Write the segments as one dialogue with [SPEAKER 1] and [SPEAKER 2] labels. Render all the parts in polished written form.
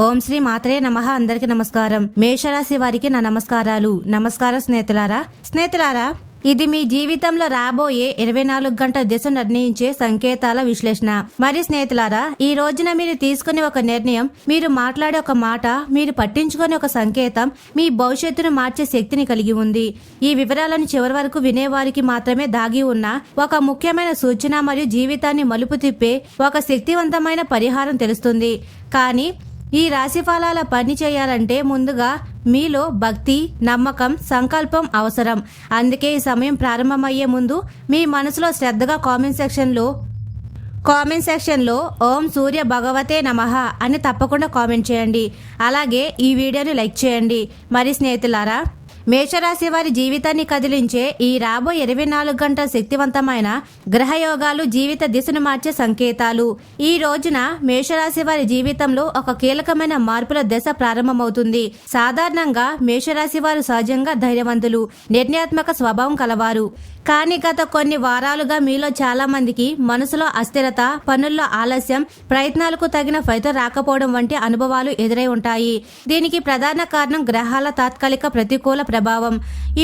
[SPEAKER 1] ఓం శ్రీ మాత్రే నమః. అందరికి నమస్కారం. మేషరాశి వారికి నా నమస్కారాలు. నమస్కారం స్నేహితులారా, ఇది మీ జీవితంలో రాబోయే 24 గంటల దిశ నిర్ణయించే సంకేతాల విశ్లేషణ. మరి స్నేహితులారా, ఈ రోజున మీరు తీసుకునే ఒక నిర్ణయం, మీరు మాట్లాడే ఒక మాట, మీరు పట్టించుకునే ఒక సంకేతం మీ భవిష్యత్తును మార్చే శక్తిని కలిగి ఉంది. ఈ వివరాలను చివరి వరకు వినేవారికి మాత్రమే దాగి ఉన్న ఒక ముఖ్యమైన సూచన మరియు జీవితాన్ని మలుపు తిప్పే ఒక శక్తివంతమైన పరిహారం తెలుస్తుంది. కానీ ఈ రాశి ఫలాల పని చేయాలంటే ముందుగా మీలో భక్తి, నమ్మకం, సంకల్పం అవసరం. అందుకే ఈ సమయం ప్రారంభమయ్యే ముందు మీ మనసులో శ్రద్ధగా కామెంట్ సెక్షన్లో ఓం సూర్య భగవతే నమః అని తప్పకుండా కామెంట్ చేయండి. అలాగే ఈ వీడియోని లైక్ చేయండి. మరి స్నేహితులారా, మేషరాశి వారి జీవితాన్ని కదిలించే ఈ రాబోయే 24 గంటల శక్తివంతమైన గ్రహయోగాలు జీవిత దిశను మార్చే సంకేతాలు. ఈ రోజున మేషరాశి వారి జీవితంలో ఒక కీలకమైన మార్పుల దశ ప్రారంభమవుతుంది. సాధారణంగా మేషరాశి వారు సహజంగా ధైర్యవంతులు, నిర్ణయాత్మక స్వభావం కలవారు. కానీ గత కొన్ని వారాలుగా మీలో చాలా మందికి మనసులో అస్థిరత, పనుల్లో ఆలస్యం, ప్రయత్నాలకు తగిన ఫలితం రాకపోవడం వంటి అనుభవాలు ఎదురై ఉంటాయి. దీనికి ప్రధాన కారణం గ్రహాల తాత్కాలిక ప్రతికూల ప్రభావం.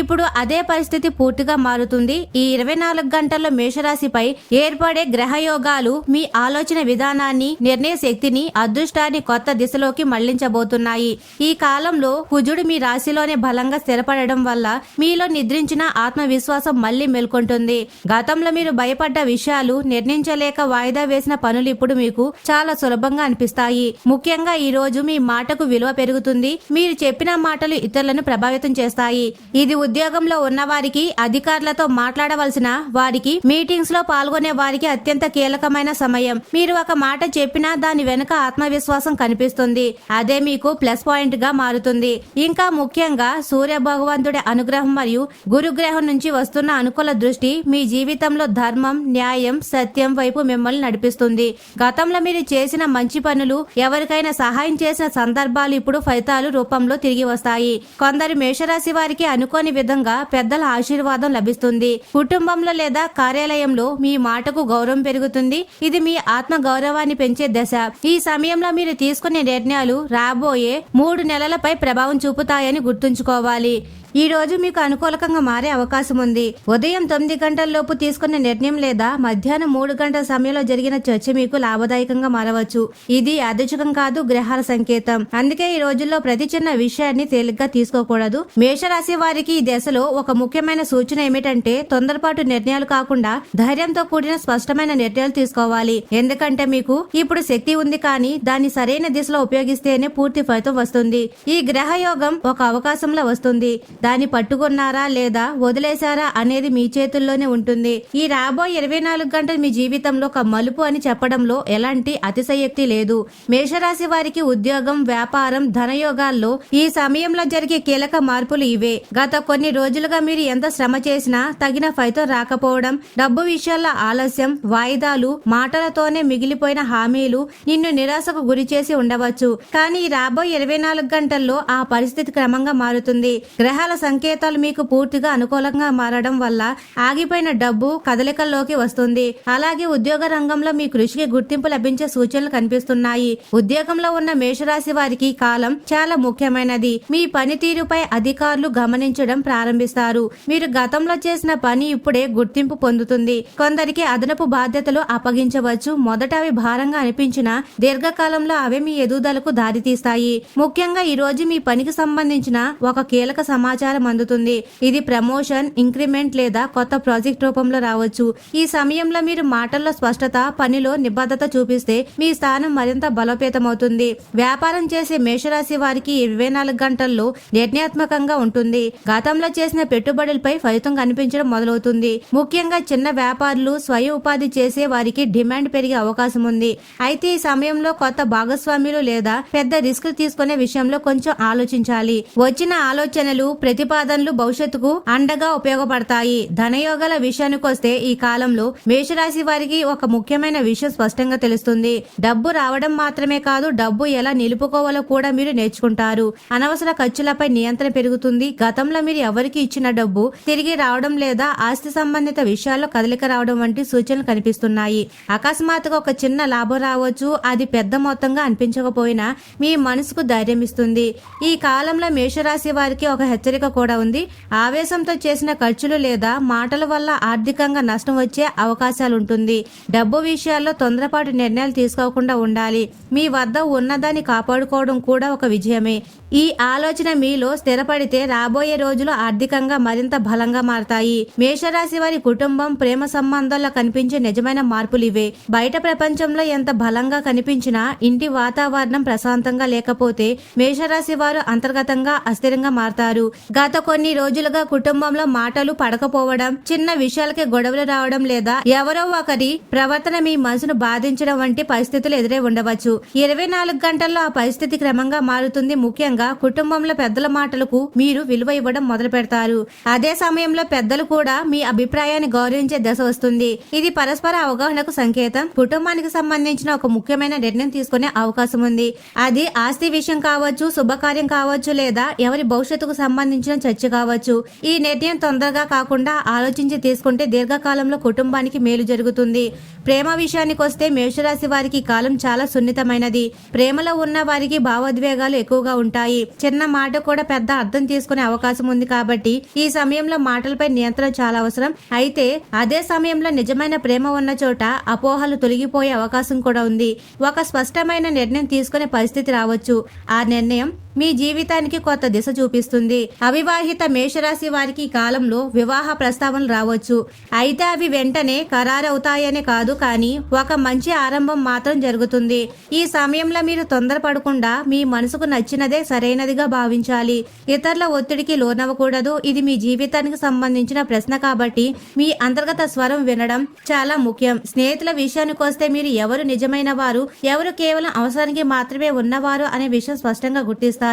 [SPEAKER 1] ఇప్పుడు అదే పరిస్థితి పూర్తిగా మారుతుంది. ఈ 24 గంటల్లో మేషరాశిపై ఏర్పడే గ్రహయోగాలు మీ ఆలోచన విధానాన్ని, నిర్ణయ శక్తిని, అదృష్టాన్ని కొత్త దిశలోకి మళ్లించబోతున్నాయి. ఈ కాలంలో కుజుడు మీ రాశిలోనే బలంగా స్థిరపడడం వల్ల మీలో నిద్రించిన ఆత్మవిశ్వాసం మళ్లీ మేల్కొంటుంది. గతంలో మీరు భయపడ్డ విషయాలు, నిర్ణయించలేక వాయిదా వేసిన పనులు ఇప్పుడు మీకు చాలా సులభంగా అనిపిస్తాయి. ముఖ్యంగా ఈ రోజు మీ మాటకు విలువ పెరుగుతుంది. మీరు చెప్పిన మాటలు ఇతరులను ప్రభావితం చేస్తాయి. ఇది ఉద్యోగంలో ఉన్న వారికి, అధికారులతో మాట్లాడవలసిన వారికి, మీటింగ్స్ లో పాల్గొనే వారికి అత్యంత కీలకమైన సమయం. మీరు ఒక మాట చెప్పినా దాని వెనుక ఆత్మవిశ్వాసం కనిపిస్తుంది. అదే మీకు ప్లస్ పాయింట్ గా మారుతుంది. ఇంకా ముఖ్యంగా సూర్య భగవంతుడి అనుగ్రహం మరియు గురుగ్రహం నుంచి వస్తున్న అనుకూల దృష్టి మీ జీవితంలో ధర్మం, న్యాయం, సత్యం వైపు మిమ్మల్ని నడిపిస్తుంది. గతంలో మీరు చేసిన మంచి పనులు, ఎవరికైనా సహాయం చేసిన సందర్భాలు ఇప్పుడు ఫలితాలు రూపంలో తిరిగి వస్తాయి. కొందరు మేషరాశి వారికి అనుకోని విధంగా పెద్దల ఆశీర్వాదం లభిస్తుంది. కుటుంబంలో లేదా కార్యాలయంలో మీ మాటకు గౌరవం పెరుగుతుంది. ఇది మీ ఆత్మ గౌరవాన్ని పెంచే దశ. ఈ సమయంలో మీరు తీసుకునే నిర్ణయాలు రాబోయే 3 నెలలపై ప్రభావం చూపుతాయని గుర్తుంచుకోవాలి. ఈ రోజు మీకు అనుకూలకంగా మారే అవకాశం ఉంది. ఉదయం 9 గంటల లోపు తీసుకున్న నిర్ణయం లేదా మధ్యాహ్నం 3 గంటల సమయంలో జరిగిన చర్చ మీకు లాభదాయకంగా మారవచ్చు. ఇది యాదృచ్ఛికం కాదు, గ్రహాల సంకేతం. అందుకే ఈ రోజుల్లో ప్రతి చిన్న విషయాన్ని తేలిగ్గా తీసుకోకూడదు. మేషరాశి వారికి ఈ దశలో ఒక ముఖ్యమైన సూచన ఏమిటంటే తొందరపాటు నిర్ణయాలు కాకుండా ధైర్యంతో కూడిన స్పష్టమైన నిర్ణయాలు తీసుకోవాలి. ఎందుకంటే మీకు ఇప్పుడు శక్తి ఉంది, కానీ దాన్ని సరైన దిశలో ఉపయోగిస్తేనే పూర్తి ఫలితం వస్తుంది. ఈ గ్రహయోగం ఒక అవకాశంలో వస్తుంది. దాన్ని పట్టుకున్నారా లేదా వదిలేశారా అనేది మీ చేతుల్లోనే ఉంటుంది. ఈ రాబోయే 24 గంటలు మీ జీవితంలో ఒక మలుపు అని చెప్పడంలో ఎలాంటి అతిశయోక్తి లేదు. మేషరాశి వారికి ఉద్యోగం, వ్యాపారం, ధనయోగాల్లో ఈ సమయంలో జరిగే కీలక మార్పులు ఇవే. గత కొన్ని రోజులుగా మీరు ఎంత శ్రమ చేసినా తగిన ఫలితం రాకపోవడం, డబ్బు విషయాల్లో ఆలస్యం, వాయిదాలు, మాటలతోనే మిగిలిపోయిన హామీలు నిన్ను నిరాశకు గురి చేసి ఉండవచ్చు. కానీ ఈ రాబోయే 24 గంటల్లో ఆ పరిస్థితి క్రమంగా మారుతుంది. గ్రహాల సంకేతాలు మీకు పూర్తిగా అనుకూలంగా మారడం వల్ల ఆగిపోయిన డబ్బు కదలికల్లోకి వస్తుంది. అలాగే ఉద్యోగ రంగంలో మీ కృషికి గుర్తింపు లభించే సూచనలు కనిపిస్తున్నాయి. ఉద్యోగంలో ఉన్న మేషరాశి వారికి కాలం చాలా ముఖ్యమైనది. మీ పనితీరుపై అధికారులు గమనించడం ప్రారంభిస్తారు. మీరు గతంలో చేసిన పని ఇప్పుడే గుర్తింపు పొందుతుంది. కొందరికి అదనపు బాధ్యతలు అప్పగించవచ్చు. మొదట అవి భారంగా అనిపించినా దీర్ఘకాలంలో అవే మీ ఎదుగుదలకు దారితీస్తాయి. ముఖ్యంగా ఈ రోజు మీ పనికి సంబంధించిన ఒక కీలక సమాచారం అందుతుంది. ఇది ప్రమోషన్, ఇంక్రిమెంట్ లేదా కొత్త ప్రాజెక్ట్ రూపంలో రావచ్చు. ఈ సమయంలో మీరు మాటల్లో స్పష్టత, పనిలో నిబద్ధత చూపిస్తే మీ స్థానం మరింత బలోపేతమవుతుంది. వ్యాపారం చేసే మేషరాశి వారికి 24 గంటల్లో నిర్ణయాత్మకంగా ఉంటుంది. గతంలో చేసిన పెట్టుబడులపై ఫలితం కనిపించడం మొదలవుతుంది. ముఖ్యంగా చిన్న వ్యాపారులు, స్వయం ఉపాధి చేసే వారికి డిమాండ్ పెరిగే అవకాశం ఉంది. అయితే ఈ సమయంలో కొత్త భాగస్వాములు లేదా పెద్ద రిస్క్ తీసుకునే విషయంలో కొంచెం ఆలోచించాలి. వచ్చిన ఆలోచనలు, ప్రతిపాదనలు భవిష్యత్తుకు అండగా ఉపయోగపడతాయి. ధనయోగాల విషయానికొస్తే ఈ కాలంలో మేషరాశి వారికి ఒక ముఖ్యమైన విషయం స్పష్టంగా తెలుస్తుంది. డబ్బు రావడం మాత్రమే కాదు, డబ్బు ఎలా నిలుపుకోవాలో కూడా మీరు నేర్చుకుంటారు. అనవసర ఖర్చులపై నియంత్రణ పెరుగుతుంది. గతంలో మీరు ఎవరికి ఇచ్చిన డబ్బు తిరిగి రావడం లేదా ఆస్తి సంబంధిత విషయాల్లో కదలిక రావడం వంటి సూచనలు కనిపిస్తున్నాయి. అకస్మాత్తుగా ఒక చిన్న లాభం రావచ్చు. అది పెద్ద మొత్తంగా అనిపించకపోయినా మీ మనసుకు ధైర్యం ఇస్తుంది. ఈ కాలంలో మేషరాశి వారికి ఒక హెచ్చరిక కూడా ఉంది. ఆవేశంతో చేసిన ఖర్చులు లేదా మాటల వల్ల ఆర్థికంగా నష్టం వచ్చే అవకాశాలుంటుంది. డబ్బు విషయాల్లో తొందరపాటు నిర్ణయాలు తీసుకోకుండా ఉండాలి. మీ వద్ద ఉన్నదాన్ని కాపాడుకోవడం కూడా ఒక విజయమే. ఈ ఆలోచన మీలో స్థిరపడితే రాబోయే రోజులు ఆర్థికంగా మరింత బలంగా మారతాయి. మేషరాశి వారి కుటుంబం, ప్రేమ సంబంధాల్లో కనిపించే నిజమైన మార్పులు ఇవే. బయట ప్రపంచంలో ఎంత బలంగా కనిపించినా ఇంటి వాతావరణం ప్రశాంతంగా లేకపోతే మేషరాశి వారు అంతర్గతంగా అస్థిరంగా మారతారు. గత కొన్ని రోజులుగా కుటుంబంలో మాటలు పడకపోవడం, చిన్న విషయాలకే గొడవలు రావడం లేదా ఎవరో ఒకరి ప్రవర్తన మీ మనసును బాధించడం వంటి పరిస్థితులు ఎదురై ఉండవచ్చు. 24 గంటల్లో ఆ పరిస్థితి క్రమంగా మారుతుంది. ముఖ్యంగా కుటుంబంలో పెద్దల మాటలకు మీరు విలువ ఇవ్వడం మొదలు పెడతారు. అదే సమయంలో పెద్దలు కూడా మీ అభిప్రాయాన్ని గౌరవించే దశ వస్తుంది. ఇది పరస్పర అవగాహనకు సంకేతం. కుటుంబానికి సంబంధించిన ఒక ముఖ్యమైన నిర్ణయం తీసుకునే అవకాశం ఉంది. అది ఆస్తి విషయం కావచ్చు, శుభకార్యం కావచ్చు లేదా ఎవరి భవిష్యత్తుకు సంబంధించిన చర్చ కావచ్చు. ఈ నిర్ణయం తొందరగా కాకుండా ఆలోచించి తీసుకుంటే దీర్ఘకాలంలో కుటుంబానికి మేలు జరుగుతుంది. ప్రేమ విషయానికి వస్తే మేషరాశి వారికి కాలం చాలా సున్నితమైనది. ప్రేమలో ఉన్న వారికి భావోద్వేగాలు ఎక్కువగా ఉంటాయి. చిన్న మాట కూడా పెద్ద అర్థం తీసుకునే అవకాశం ఉంది. కాబట్టి ఈ సమయంలో మాటలపై నియంత్రణ చాలా అవసరం. అయితే అదే సమయంలో నిజమైన ప్రేమ ఉన్న చోట అపోహలు తొలగిపోయే అవకాశం కూడా ఉంది. ఒక స్పష్టమైన నిర్ణయం తీసుకునే పరిస్థితి రావచ్చు. ఆ నిర్ణయం మీ జీవితానికి కొత్త దిశ చూపిస్తుంది. అవివాహిత మేషరాశి వారికి ఈ కాలంలో వివాహ ప్రస్తావనలు రావచ్చు. అయితే అవి వెంటనే ఖరారవుతాయనే కాదు, కానీ ఒక మంచి ఆరంభం మాత్రం జరుగుతుంది. ఈ సమయంలో మీరు తొందరపడకుండా మీ మనసుకు నచ్చినదే సరైనదిగా భావించాలి. ఇతరుల ఒత్తిడికి లోనవ్వకూడదు. ఇది మీ జీవితానికి సంబంధించిన ప్రశ్న కాబట్టి మీ అంతర్గత స్వరం వినడం చాలా ముఖ్యం. స్నేహితుల విషయానికి వస్తే మీరు ఎవరు నిజమైన వారు, ఎవరు కేవలం అవసరానికి మాత్రమే ఉన్నవారు అనే విషయం స్పష్టంగా గుర్తిస్తారు.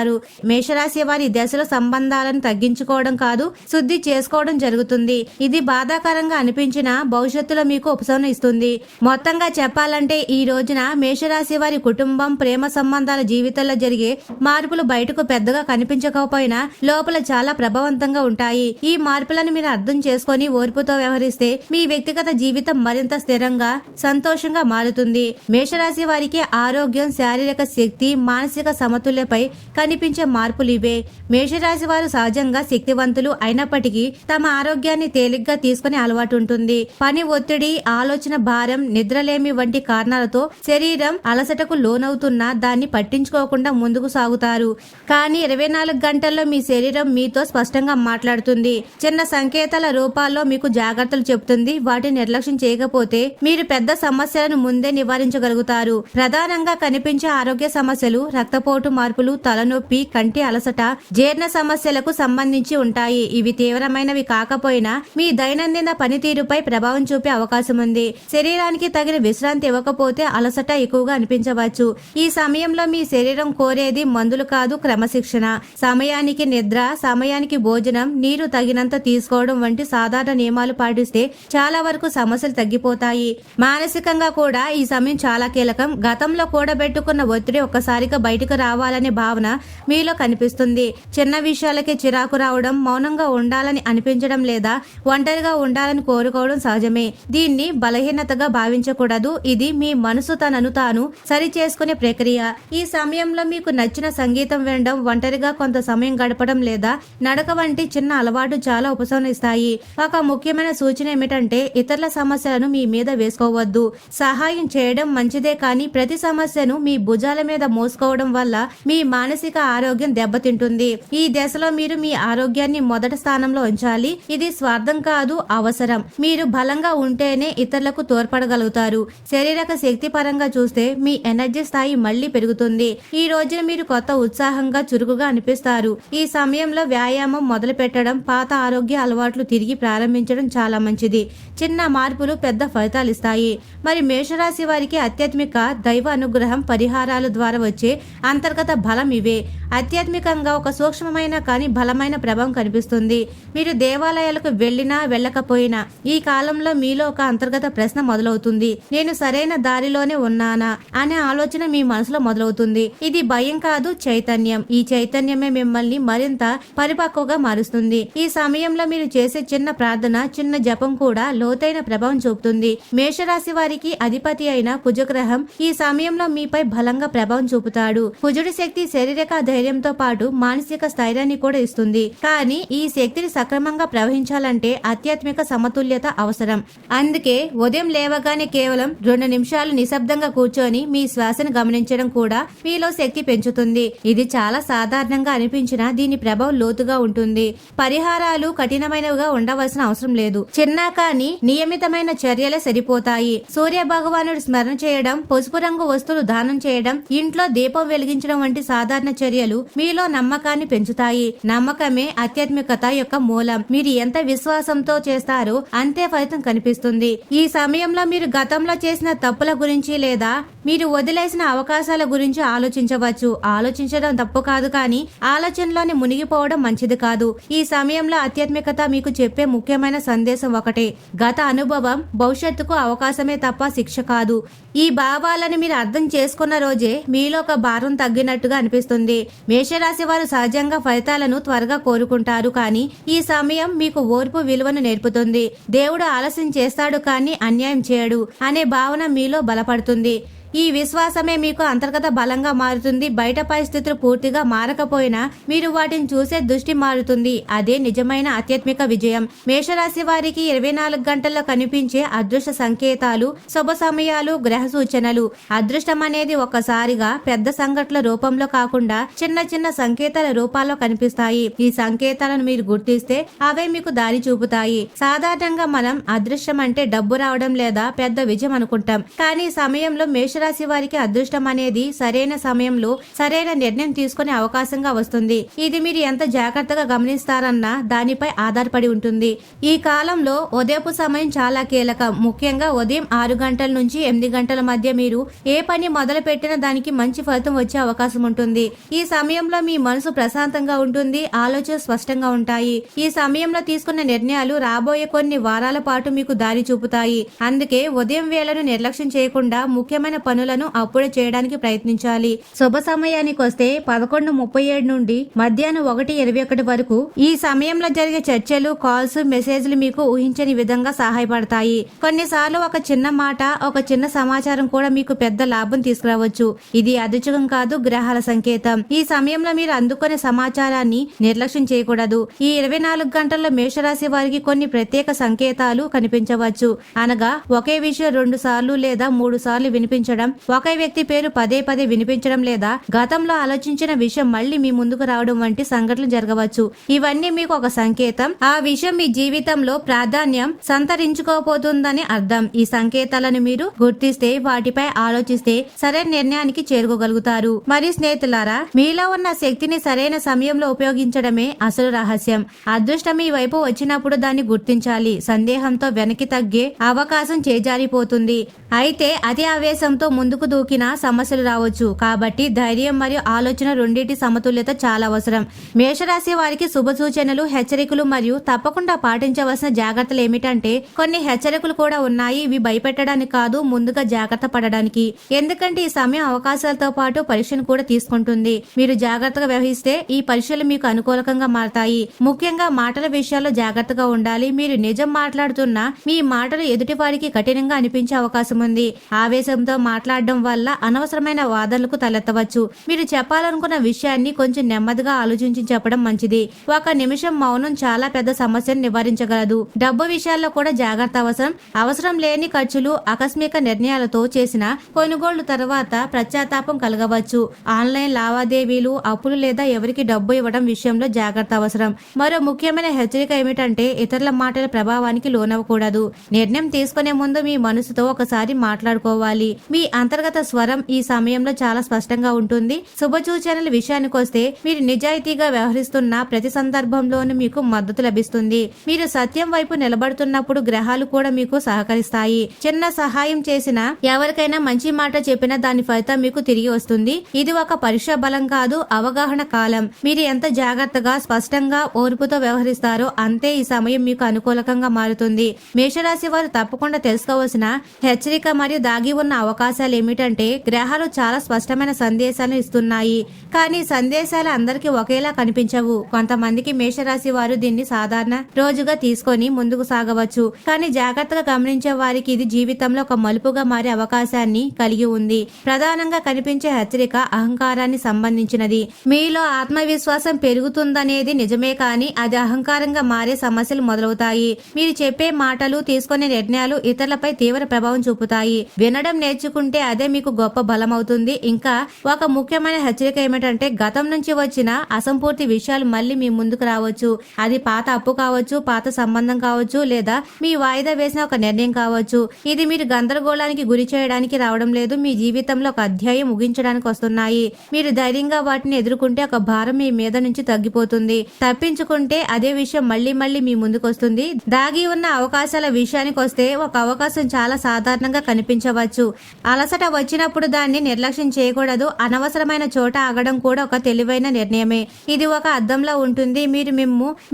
[SPEAKER 1] మేషరాశి వారి దశలో సంబంధాలను తగ్గించుకోవడం కాదు, శుద్ధి చేసుకోవడం జరుగుతుంది. ఇది బాధాకరంగా అనిపించిన భవిష్యత్తులో మీకు ఉపశమనం ఇస్తుంది. మొత్తంగా చెప్పాలంటే ఈ రోజున మేషరాశి వారి కుటుంబం, ప్రేమ సంబంధాల జీవితంలో జరిగే మార్పులు బయటకు పెద్దగా కనిపించకపోయినా లోపల చాలా ప్రభావవంతంగా ఉంటాయి. ఈ మార్పులను మీరు అర్థం చేసుకొని ఓర్పుతో వ్యవహరిస్తే మీ వ్యక్తిగత జీవితం మరింత స్థిరంగా, సంతోషంగా మారుతుంది. మేషరాశి వారికి ఆరోగ్యం, శారీరక శక్తి, మానసిక సమతుల్యపై కనిపించే మార్పులు ఇవే. మేషరాశి వారు సహజంగా శక్తివంతులు అయినప్పటికీ తమ ఆరోగ్యాన్ని తేలిగ్గా తీసుకునే అలవాటు ఉంటుంది. పని ఒత్తిడి, ఆలోచన భారం, నిద్రలేమి వంటి కారణాలతో శరీరం అలసటకు లోనవుతున్నా దాన్ని పట్టించుకోకుండా ముందుకు సాగుతారు. కానీ 24 గంటల్లో మీ శరీరం మీతో స్పష్టంగా మాట్లాడుతుంది. చిన్న సంకేతాల రూపాల్లో మీకు జాగ్రత్తలు చెబుతుంది. వాటిని నిర్లక్ష్యం చేయకపోతే మీరు పెద్ద సమస్యలను ముందే నివారించగలుగుతారు. ప్రధానంగా కనిపించే ఆరోగ్య సమస్యలు రక్తపోటు మార్పులు, తలనొప్పి, కంటి అలసట, జీర్ణ సమస్యలకు సంబంధించి ఉంటాయి. ఇవి తీవ్రమైనవి కాకపోయినా మీ దైనందిన పనితీరుపై ప్రభావం చూపే అవకాశం ఉంది. శరీరానికి తగిన విశ్రాంతి ఇవ్వకపోతే అలసట ఎక్కువగా అనిపించవచ్చు. ఈ సమయంలో మీ శరీరం కోరేది మందులు కాదు, క్రమశిక్షణ. సమయానికి నిద్ర, సమయానికి భోజనం, నీరు తగినంత తీసుకోవడం వంటి సాధారణ నియమాలు పాటిస్తే చాలా వరకు సమస్యలు తగ్గిపోతాయి. మానసికంగా కూడా ఈ సమయం చాలా కీలకం. గతంలో కూడబెట్టుకున్న ఒత్తిడి ఒక్కసారిగా బయటకు రావాలనే భావన మీలో కనిపిస్తుంది. చిన్న విషయాలకే చిరాకు రావడం, మౌనంగా ఉండాలని అనిపించడం లేదా ఒంటరిగా ఉండాలని కోరుకోవడం సహజమే. దీన్ని బలహీనతగా భావించకూడదు. ఇది మీ మనసు తనను తాను సరి చేసుకునే ప్రక్రియ. ఈ సమయంలో మీకు నచ్చిన సంగీతం వినడం, ఒంటరిగా కొంత సమయం గడపడం లేదా నడక వంటి చిన్న అలవాటు చాలా ఉపశమనిస్తాయి. ఒక ముఖ్యమైన సూచన ఏమిటంటే ఇతరుల సమస్యలను మీ మీద వేసుకోవద్దు. సహాయం చేయడం మంచిదే, కానీ ప్రతి సమస్యను మీ భుజాల మీద మోసుకోవడం వల్ల మీ మానసిక ఆరోగ్యం దెబ్బతింటుంది. ఈ దశలో మీరు మీ ఆరోగ్యాన్ని మొదటి స్థానంలో ఉంచాలి. ఇది స్వార్థం కాదు, అవసరం. మీరు బలంగా ఉంటేనే ఇతరులకు తోడ్పడతారు. తోడ్పడగలుగుతారు. శారీరక శక్తి పరంగా చూస్తే మీ ఎనర్జీ స్థాయి మళ్లీ పెరుగుతుంది. ఈ రోజున మీరు కొత్త ఉత్సాహంగా చురుకుగా అనిపిస్తారు. ఈ సమయంలో వ్యాయామం మొదలు పెట్టడం, పాత ఆరోగ్య అలవాట్లు తిరిగి ప్రారంభించడం చాలా మంచిది. చిన్న మార్పులు పెద్ద ఫలితాలు ఇస్తాయి. మరి మేషరాశి వారికి ఆధ్యాత్మిక దైవ అనుగ్రహం పరిహారాల ద్వారా వచ్చే అంతర్గత బలం ఇవే. ఆధ్యాత్మికంగా ఒక సూక్ష్మమైన కానీ బలమైన ప్రభావం కనిపిస్తుంది. మీరు దేవాలయాలకు వెళ్ళినా వెళ్ళకపోయినా ఈ కాలంలో మీలో ఒక అంతర్గత ప్రశ్న మొదలవుతుంది. నేను సరైన దారిలోనే ఉన్నానా అనే ఆలోచన మీ మనసులో మొదలవుతుంది. ఇది భయం కాదు, చైతన్యం. ఈ చైతన్యమే మిమ్మల్ని మరింత పరిపక్వగా మారుస్తుంది. ఈ సమయంలో మీరు చేసే చిన్న ప్రార్థన, చిన్న జపం కూడా లోతైన ప్రభావం చూపుతుంది. మేషరాశి వారికి అధిపతి అయిన కుజగ్రహం ఈ సమయంలో మీపై బలంగా ప్రభావం చూపుతాడు. కుజుడి శక్తి శారీరక ధైర్యంతో పాటు మానసిక స్థైర్యాన్ని కూడా ఇస్తుంది. కానీ ఈ శక్తిని సక్రమంగా ప్రవహించాలంటే ఆధ్యాత్మిక సమతుల్యత అవసరం. అందుకే ఉదయం లేవగానే కేవలం 2 నిమిషాలు నిశ్శబ్దంగా కూర్చొని మీ శ్వాసను గమనించడం కూడా మీలో శక్తి పెంచుతుంది. ఇది చాలా సాధారణంగా అనిపించినా దీని ప్రభావం లోతుగా ఉంటుంది. పరిహారాలు కఠినమైనవిగా ఉండవలసిన అవసరం లేదు. చిన్న కానీ నియమితమైన చర్యలే సరిపోతాయి. సూర్య భగవానుడు స్మరణ చేయడం, పసుపు రంగు వస్తువులు దానం చేయడం, ఇంట్లో దీపం వెలిగించడం వంటి సాధారణ చర్యలు మీలో నమ్మకాన్ని పెంచుతాయి. నమ్మకమే ఆధ్యాత్మికత యొక్క మూలం. మీరు ఎంత విశ్వాసంతో చేస్తారో అంతే ఫలితం కనిపిస్తుంది. ఈ సమయంలో మీరు గతంలో చేసిన తప్పుల గురించి లేదా మీరు వదిలేసిన అవకాశాల గురించి ఆలోచించవచ్చు. ఆలోచించడం తప్పు కాదు, కానీ ఆలోచనలోనే మునిగిపోవడం మంచిది కాదు. ఈ సమయంలో ఆధ్యాత్మికత మీకు చెప్పే ముఖ్యమైన సందేశం ఒకటే: గత అనుభవం భవిష్యత్తుకు అవకాశమే తప్ప శిక్ష కాదు. ఈ భావాలను మీరు అర్థం చేసుకున్న రోజే మీలో ఒక భారం తగ్గినట్టుగా అనిపిస్తుంది. మేషరాశి వారు సహజంగా ఫలితాలను త్వరగా కోరుకుంటారు, కానీ ఈ సమయం మీకు ఓర్పు విలువను నేర్పుతుంది. దేవుడు ఆలస్యం చేస్తాడు కానీ అన్యాయం చేయడు అనే భావన మీలో బలపడుతుంది. ఈ విశ్వాసమే మీకు అంతర్గత బలంగా మారుతుంది. బయట పరిస్థితులు పూర్తిగా మారకపోయినా మీరు వాటిని చూసే దృష్టి మారుతుంది. అదే నిజమైన ఆధ్యాత్మిక విజయం. మేషరాశి వారికి 24 గంటల్లో కనిపించే అదృష్ట సంకేతాలు, శుభ సమయాలు, గ్రహ సూచనలు. అదృష్టం అనేది ఒక్కసారిగా పెద్ద సంఘటనల రూపంలో కాకుండా చిన్న చిన్న సంకేతాల రూపాల్లో కనిపిస్తాయి. ఈ సంకేతాలను మీరు గుర్తిస్తే అవే మీకు దారి చూపుతాయి. సాధారణంగా మనం అదృష్టం అంటే డబ్బు రావడం లేదా పెద్ద విజయం అనుకుంటాం, కానీ సమయంలో మేషరాశి వారికి అదృష్టం అనేది సరైన సమయంలో సరైన నిర్ణయం తీసుకునే అవకాశంగా వస్తుంది. ఇది మీరు ఎంత జాగ్రత్తగా గమనిస్తారన్న దానిపై ఆధారపడి ఉంటుంది. ఈ కాలంలో ఉదయపు సమయం చాలా కీలకం. ముఖ్యంగా ఉదయం 6 గంటల నుంచి 8 గంటల మధ్య మీరు ఏ పని మొదలు పెట్టినా దానికి మంచి ఫలితం వచ్చే అవకాశం ఉంటుంది. ఈ సమయంలో మీ మనసు ప్రశాంతంగా ఉంటుంది, ఆలోచన స్పష్టంగా ఉంటాయి. ఈ సమయంలో తీసుకున్న నిర్ణయాలు రాబోయే కొన్ని వారాల పాటు మీకు దారి చూపుతాయి. అందుకే ఉదయం వేళను నిర్లక్ష్యం చేయకుండా ముఖ్యమైన పనులను అప్పుడే చేయడానికి ప్రయత్నించాలి. శుభ సమయానికి వస్తే 11:37 నుండి మధ్యాహ్నం 1:21 వరకు ఈ సమయంలో జరిగే చర్చలు, కాల్స్, మెసేజ్లు మీకు ఊహించని విధంగా సహాయపడతాయి. కొన్నిసార్లు ఒక చిన్న మాట, ఒక చిన్న సమాచారం కూడా మీకు పెద్ద లాభం తీసుకురావచ్చు. ఇది అదృష్టం కాదు, గ్రహాల సంకేతం. ఈ సమయంలో మీరు అందుకునే సమాచారాన్ని నిర్లక్ష్యం చేయకూడదు. ఈ 24 గంటల్లో మేషరాశి వారికి కొన్ని ప్రత్యేక సంకేతాలు కనిపించవచ్చు. అనగా ఒకే విషయం 2 సార్లు లేదా 3 సార్లు వినిపించడం, ఒకే వ్యక్తి పేరు పదే పదే వినిపించడం లేదా గతంలో ఆలోచించిన విషయం మళ్లీ మీ ముందుకు రావడం వంటి సంఘటనలు జరగవచ్చు. ఇవన్నీ మీకు ఒక సంకేతం. ఆ విషయం మీ జీవితంలో ప్రాధాన్యం సంతరించుకోబోతుందని అర్థం. ఈ సంకేతాలను మీరు గుర్తిస్తే, వాటిపై ఆలోచిస్తే సరైన నిర్ణయానికి చేరుకోగలుగుతారు. మరి స్నేహితులారా, మీలో ఉన్న శక్తిని సరైన సమయంలో ఉపయోగించడమే అసలు రహస్యం. అదృష్టం మీ వైపు వచ్చినప్పుడు దాన్ని గుర్తించాలి. సందేహంతో వెనక్కి తగ్గే అవకాశం చేజారిపోతుంది. అయితే అతి ఆవేశంతో ముందుకు దూకినా సమస్యలు రావచ్చు. కాబట్టి ధైర్యం మరియు ఆలోచన రెండింటి సమతుల్యత చాలా అవసరం. మేషరాశి వారికి శుభ సూచనలు, హెచ్చరికలు మరియు తప్పకుండా పాటించవలసిన జాగ్రత్తలు ఏమిటంటే, కొన్ని హెచ్చరికలు కూడా ఉన్నాయి. ఇవి భయపెట్టడానికి కాదు, ముందుగా జాగ్రత్త పడడానికి. ఎందుకంటే ఈ సమయం అవకాశాలతో పాటు పరీక్షను కూడా తీసుకుంటుంది. మీరు జాగ్రత్తగా వ్యవహరిస్తే ఈ పరీక్షలు మీకు అనుకూలంగా మారతాయి. ముఖ్యంగా మాటల విషయాల్లో జాగ్రత్తగా ఉండాలి. మీరు నిజం మాట్లాడుతున్నా మీ మాటలు ఎదుటి వారికి కఠినంగా అనిపించే అవకాశం ఉంది. ఆవేశంతో మాట్లాడడం వల్ల అనవసరమైన వాదనలకు తలెత్తవచ్చు. మీరు చెప్పాలనుకున్న విషయాన్ని కొంచెం నెమ్మదిగా ఆలోచించి చెప్పడం మంచిది. ఒక నిమిషం మౌనం చాలా పెద్ద సమస్యను నివారించగలదు. డబ్బు విషయాల్లో కూడా జాగ్రత్త అవసరం. అవసరం లేని ఖర్చులు, ఆకస్మిక నిర్ణయాలతో చేసిన కొనుగోళ్లు తర్వాత పశ్చాత్తాపం కలగవచ్చు. ఆన్లైన్ లావాదేవీలు, అప్పులు లేదా ఎవరికి డబ్బు ఇవ్వడం విషయంలో జాగ్రత్త అవసరం. మరో ముఖ్యమైన హెచ్చరిక ఏమిటంటే ఇతరుల మాటల ప్రభావానికి లోనవ్వకూడదు. నిర్ణయం తీసుకునే ముందు మీ మనసుతో ఒకసారి మాట్లాడుకోవాలి. మీ అంతర్గత స్వరం ఈ సమయంలో చాలా స్పష్టంగా ఉంటుంది. శుభసూచనల విషయానికొస్తే మీరు నిజాయితీగా వ్యవహరిస్తున్న ప్రతి సందర్భంలోనూ మీకు మద్దతు లభిస్తుంది. మీరు సత్యం వైపు నిలబడుతున్నప్పుడు గ్రహాలు కూడా మీకు సహకరిస్తాయి. చిన్న సహాయం చేసినా, ఎవరికైనా మంచి మాట చెప్పినా దాని ఫలితం మీకు తిరిగి వస్తుంది. ఇది ఒక పరీక్ష బలం కాదు, అవగాహన కాలం. మీరు ఎంత జాగ్రత్తగా, స్పష్టంగా, ఓర్పుతో వ్యవహరిస్తారో అంతే ఈ సమయం మీకు అనుకూలకంగా మారుతుంది. మేషరాశి వారు తప్పకుండా తెలుసుకోవాల్సిన హెచ్చరిక మరియు దాగి ఉన్న అవకాశాలు ఏమిటంటే గ్రహాలు చాలా స్పష్టమైన సందేశాలను ఇస్తున్నాయి. కానీ సందేశాలు అందరికీ ఒకేలా కనిపించవు. కొంతమందికి మేషరాశి వారు దీన్ని సాధారణ రోజుగా తీసుకొని ముందుకు సాగవచ్చు. కానీ జాగ్రత్తగా గమనించే వారికి ఇది జీవితంలో ఒక మలుపుగా మారే అవకాశాన్ని కలిగి ఉంది. ప్రధానంగా కనిపించే హెచ్చరిక అహంకారాన్ని సంబంధించినది. మీలో ఆత్మవిశ్వాసం పెరుగుతుందనేది నిజమే, కానీ అది అహంకారంగా మారే సమస్యలు మొదలవుతాయి. మీరు చెప్పే మాటలు, తీసుకునే నిర్ణయాలు ఇతరులపై తీవ్ర ప్రభావం చూపుతాయి. వినడం నేర్చుకుంటే అదే మీకు గొప్ప బలం అవుతుంది. ఇంకా ఒక ముఖ్యమైన హెచ్చరిక ఏమిటంటే గతం నుంచి వచ్చిన అసంపూర్తి విషయాలు మళ్ళీ మీ ముందుకు రావచ్చు. అది పాత అప్పు కావచ్చు, పాత సంబంధం కావచ్చు, లేదా మీ వాయిదా వేసిన ఒక నిర్ణయం కావచ్చు. ఇది మీరు గందరగోళానికి గురి చేయడానికి రావడం లేదు. మీ జీవితంలో ఒక అధ్యాయం ముగించడానికి వస్తున్నాయి. మీరు ధైర్యంగా వాటిని ఎదుర్కొంటే ఒక భారం మీ మీద నుంచి తగ్గిపోతుంది. తప్పించుకుంటే అదే విషయం మళ్ళీ మళ్ళీ మీ ముందుకు వస్తుంది. దాగి ఉన్న అవకాశాల విషయానికి వస్తే ఒక అవకాశం చాలా సాధారణంగా కనిపించవచ్చు. అలసట వచ్చినప్పుడు దాన్ని నిర్లక్ష్యం చేయకూడదు. అనవసరమైన చోట ఆగడం కూడా ఒక తెలివైన నిర్ణయమే. ఇది ఒక అద్దంలో ఉంటుంది.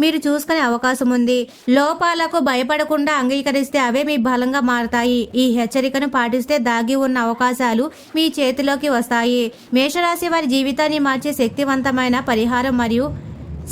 [SPEAKER 1] మీరు చూసుకునే అవకాశం ఉంది. లోపాలకు భయపడకుండా అంగీకరిస్తే అవే మీ బలంగా మారతాయి. ఈ హెచ్చరికను పాటిస్తే దాగి ఉన్న అవకాశాలు మీ చేతిలోకి వస్తాయి. మేషరాశి వారి జీవితాన్ని మార్చే శక్తివంతమైన పరిహారం మరియు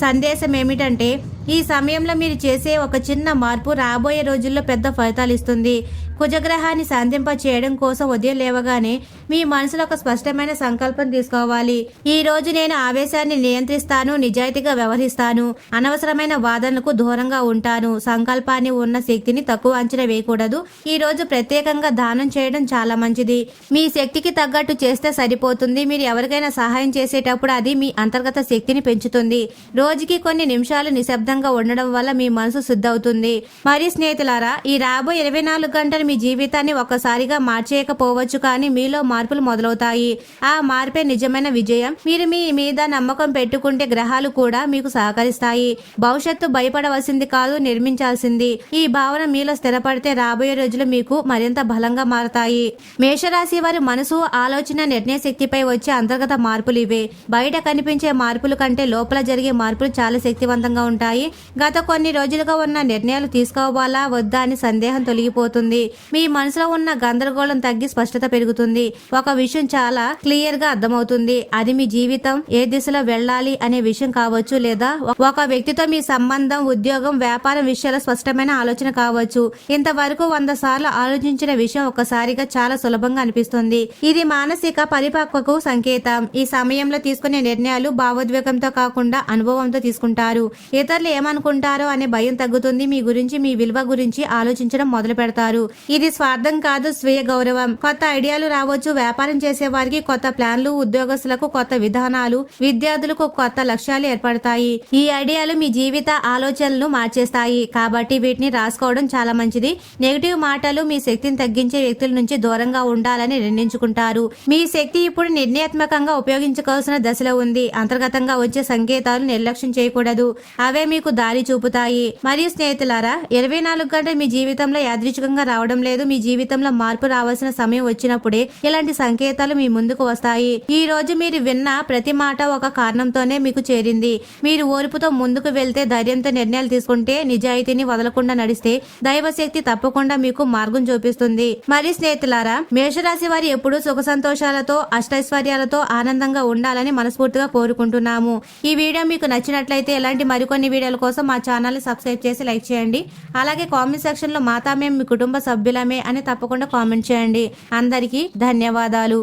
[SPEAKER 1] సందేశం ఏమిటంటే ఈ సమయంలో మీరు చేసే ఒక చిన్న మార్పు రాబోయే రోజుల్లో పెద్ద ఫలితాలు ఇస్తుంది. కుజగ్రహాన్ని శాంతింప చేయడం కోసం ఉదయం లేవగానే మీ మనసులో ఒక స్పష్టమైన సంకల్పం తీసుకోవాలి. ఈ రోజు నేను ఆవేశాన్ని నియంత్రిస్తాను, నిజాయితీగా వ్యవహరిస్తాను, అనవసరమైన వాదనలకు దూరంగా ఉంటాను. సంకల్పాన్ని ఉన్న శక్తిని తక్కువ అంచనా వేయకూడదు. ఈ రోజు ప్రత్యేకంగా దానం చేయడం చాలా మంచిది. మీ శక్తికి తగ్గట్టు చేస్తే సరిపోతుంది. మీరు ఎవరికైనా సహాయం చేసేటప్పుడు అది మీ అంతర్గత శక్తిని పెంచుతుంది. రోజుకి కొన్ని నిమిషాలు నిశ్శబ్దంగా ఉండడం వల్ల మీ మనసు శుద్ధవుతుంది. మరి స్నేహితులారా, ఈ రాబోయే 24 గంటలు మీ జీవితాన్ని ఒక్కసారిగా మార్చేయకపోవచ్చు, కానీ మీలో మార్పులు మొదలవుతాయి. ఆ మార్పే నిజమైన విజయం. మీరు మీ మీద నమ్మకం పెట్టుకుంటే గ్రహాలు కూడా మీకు సహకరిస్తాయి. భవిష్యత్తు భయపడవలసింది కాదు, నిర్మించాల్సింది. ఈ భావన మీలో స్థిరపడితే రాబోయే రోజులు మీకు మరింత బలంగా మారతాయి. మేషరాశి వారి మనసు, ఆలోచన, నిర్ణయ శక్తిపై వచ్చే అంతర్గత మార్పులు ఇవే. బయట కనిపించే మార్పుల కంటే లోపల జరిగే మార్పులు చాలా శక్తివంతంగా ఉంటాయి. గత కొన్ని రోజులుగా ఉన్న నిర్ణయాలు తీసుకోవాలా వద్దా అని సందేహం తొలగిపోతుంది. మీ మనసులో ఉన్న గందరగోళం తగ్గి స్పష్టత పెరుగుతుంది. ఒక విషయం చాలా క్లియర్ గా అర్థమవుతుంది. అది మీ జీవితం ఏ దిశలో వెళ్ళాలి అనే విషయం కావచ్చు, లేదా ఒక వ్యక్తితో మీ సంబంధం, ఉద్యోగం, వ్యాపారం విషయాల స్పష్టమైన ఆలోచన కావచ్చు. ఇంతవరకు 100 సార్లు ఆలోచించిన విషయం ఒక్కసారిగా చాలా సులభంగా అనిపిస్తుంది. ఇది మానసిక పరిపక్వకు సంకేతం. ఈ సమయంలో తీసుకునే నిర్ణయాలు భావోద్వేగంతో కాకుండా అనుభవంతో తీసుకుంటారు. ఇతరులు ఏమనుకుంటారో అనే భయం తగ్గుతుంది. మీ గురించి, మీ విలువ గురించి ఆలోచించడం మొదలు పెడతారు. ఇది స్వార్థం కాదు, స్వీయ గౌరవం. కొత్త ఐడియాలు రావచ్చు. వ్యాపారం చేసే వారికి కొత్త ప్లాన్లు, ఉద్యోగస్తులకు కొత్త విధానాలు, విద్యార్థులకు కొత్త లక్ష్యాలు ఏర్పడతాయి. ఈ ఐడియాలు మీ జీవిత ఆలోచనలను మార్చేస్తాయి. కాబట్టి వీటిని రాసుకోవడం చాలా మంచిది. నెగిటివ్ మాటలు, మీ శక్తిని తగ్గించే వ్యక్తుల నుంచి దూరంగా ఉండాలని నిర్ణయించుకుంటారు. మీ శక్తి ఇప్పుడు నిర్ణయాత్మకంగా ఉపయోగించుకోవాల్సిన దశలో ఉంది. అంతర్గతంగా వచ్చే సంకేతాలు నిర్లక్ష్యం చేయకూడదు. అవే మీకు దారి చూపుతాయి. మరియు స్నేహితులారా, 24 గంటలు మీ జీవితంలో యాదృచ్ఛికంగా రావడం లేదు. మీ జీవితంలో మార్పు రావాల్సిన సమయం వచ్చినప్పుడే ఇలాంటి సంకేతాలు మీ ముందుకు వస్తాయి. ఈ రోజు మీరు విన్న ప్రతి మాట ఒక కారణంతోనే మీకు చేరింది. మీరు ఓర్పుతో ముందుకు వెళ్తే, ధైర్యంతో నిర్ణయాలు తీసుకుంటే, నిజాయితీని వదలకుండా నడిస్తే దైవశక్తి తప్పకుండా మీకు మార్గం చూపిస్తుంది. మరి స్నేహితులారా, మేషరాశి వారి ఎప్పుడూ సుఖ సంతోషాలతో, అష్టైశ్వర్యాలతో ఆనందంగా ఉండాలని మనస్ఫూర్తిగా కోరుకుంటున్నాము. ఈ వీడియో మీకు నచ్చినట్లయితే ఇలాంటి మరికొన్ని వీడియోలు వీడియోల కోసం మా ఛానల్ని సబ్స్క్రైబ్ చేసి లైక్ చేయండి. అలాగే కామెంట్ సెక్షన్లో మాతా మేము మీ కుటుంబ సభ్యులమే అని తప్పకుండా కామెంట్ చేయండి. అందరికీ ధన్యవాదాలు.